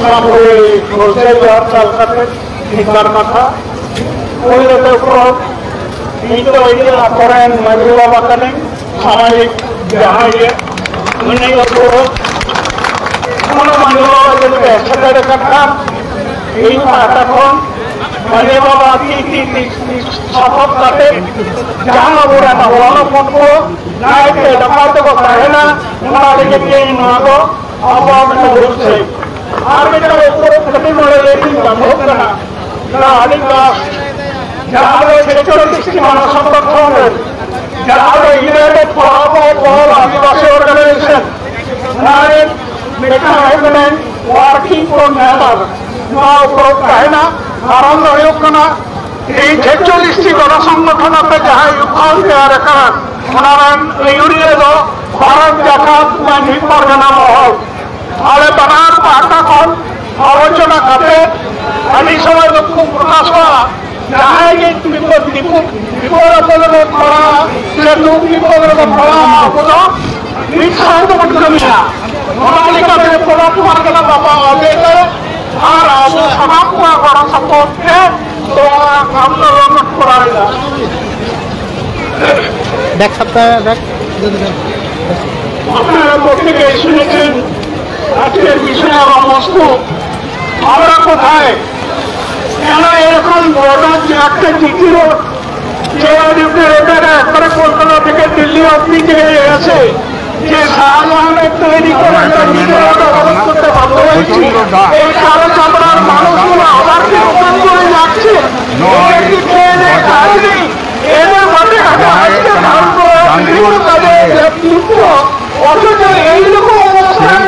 পুরোপুরি বলছে হরতাল ঠিকবার কথা ওই উপর কিন্তু ওই যে করেন মাঝি বাবা কানে সামাজিক যাহাইয়ে উনি উপর কোনো মাঝি বাবা যদি একসাথে কথা এই তখন মাঝি বাবা শপথ কাটে যাহা ওরা না বলো ফোন করো না এতে ডাকাতে কথা হয় না ওনাদেরকে দিয়ে নাগো অবমাননা করছে আর এটা উপরে ক্ষতি করে রেটিং হোক না না আলিকা যারা ছেচল্লিশটি মানব সংগঠনের যারা united for Adivasi organization working for নেবার নওয়া উপর কাহে না কারণ হয়ে না এই ছেচল্লিশটি গণসংগঠনকে যাহা ইউফল দেওয়ার কারণ ওনারা ইউনিয়ন ভারত জাকাত মাঝি পরগনা মহল ale banar পাটা কোন আলোচনা করে আমি সবাই দুঃখ প্রকাশ করা যাহাই যে বিপদের পড়া সে দুঃখ বিপদের পড়া বলো বিখ্যাত কমিয়া মহালিকাতে পড়া পরগনা বাবা আদেতে আর আবু সমাপ করা সম্পর্কে তো আন্দোলন করা দেখ সপ্তাহে দেখ আপনারা প্রত্যেকে শুনেছেন আজকের বিষয় আমার বস্তু আমরা কোথায় কেন এরকম বর্ডার যে একটা জিটি রোড যে রোডের একবারে কলকাতা থেকে দিল্লি অব্দি যে আছে যে শাহজাহানের তৈরি করে অবরোধ করতে বাধ্য হয়েছি এই কালো চামড়ার মানুষগুলো আবার কি ওখান করে যাচ্ছে এদের মাঠে ঘাটে আজকে ভারত বিভিন্ন কাজে অথচ এইরকম অবস্থায়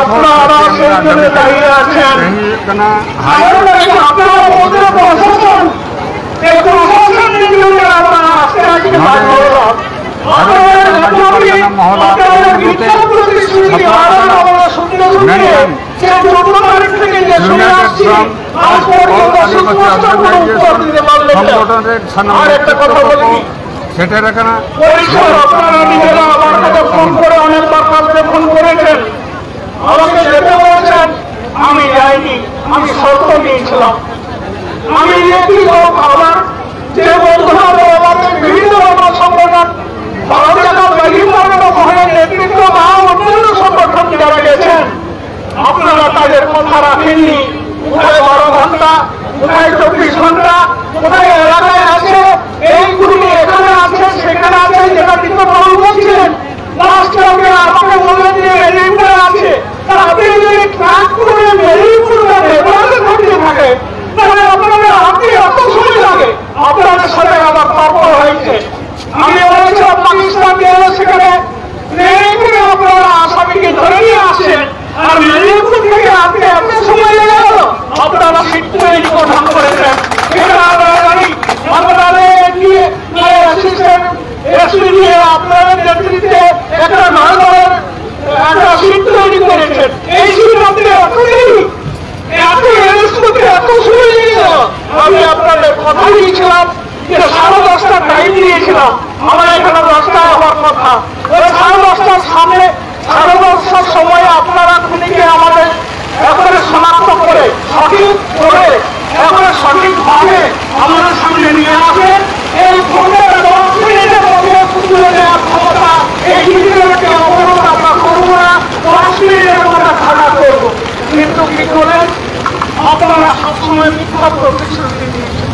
আপনারা সেখানে দাঁড়িয়ে আছেন আপনারা ওদের প্রশাসন এই প্রশাসনের জন্য আপনারা আজকে আজকে সেটার এখানে আপনারা নিজেরা আমার কাছে ফোন করে অনেকবার কালকে ফোন করেছেন আমাকে যেতে বলেছেন আমি যাইনি আমি শর্ত নিয়েছিলাম আমি একটি লোক আমার যে বন্ধুরা আমাদের বিভিন্ন সংগঠন ভারত জাকাত বিভিন্ন মহলের নেতৃত্ব বা অন্যান্য সংগঠন যারা গেছেন আপনারা তাদের কথা রাখেননি কোথায় 12 ঘন্টা কোথায় 24 ঘন্টা কোথায় এলাকায় আছে এইগুলি এখানে আছে সেখানে আছে যেটা কিন্তু বলছিলেন লাস্টে আমাকে বললেন যে মেদিনীপুরে আছে আপনি যদি ট্রাক করে মেদিনীপুর ঘটতে থাকে তাহলে আপনাদের আপনি এত সময় লাগে আপনাদের সাথে আবার তর্ক হয়েছে আমি বলেছিলাম পাকিস্তান গেলে সেখানে মেদিনীপুরে আপনারা আসামিকে ধরে নিয়ে আসেন আর মেদিনীপুর থেকে আপনি এত সময় লেগে গেল আপনারা সিট্টুই গঠন করেছেন আপনাদের নেতৃত্বে একটা নয়নের একটা সিট তৈরি করেছেন এই সিট আপনি এত সময় লেগে গেল আমি আপনাদের কথা দিয়েছিলাম যে 10:30 টাইম দিয়েছিলাম আমার এখানে 10টায় হওয়ার কথা ওই 10:30টার সামনে 10:30টার সময় আপনারা খুনিকে আমাদের একেবারে শনাক্ত করে সঠিক করে একেবারে সঠিকভাবে আমাদের সামনে নিয়ে আসেন এই ভোটের 10 মিনিটের মধ্যে তুলে দেওয়ার ক্ষমতা এই জিনিসগুলোকে অবরোধ আমরা করবো না 10 মিনিটের মধ্যে খাড়া করবো কিন্তু কি করেন আপনারা সবসময় মিথ্যা প্রতিশ্রুতি দিয়েছেন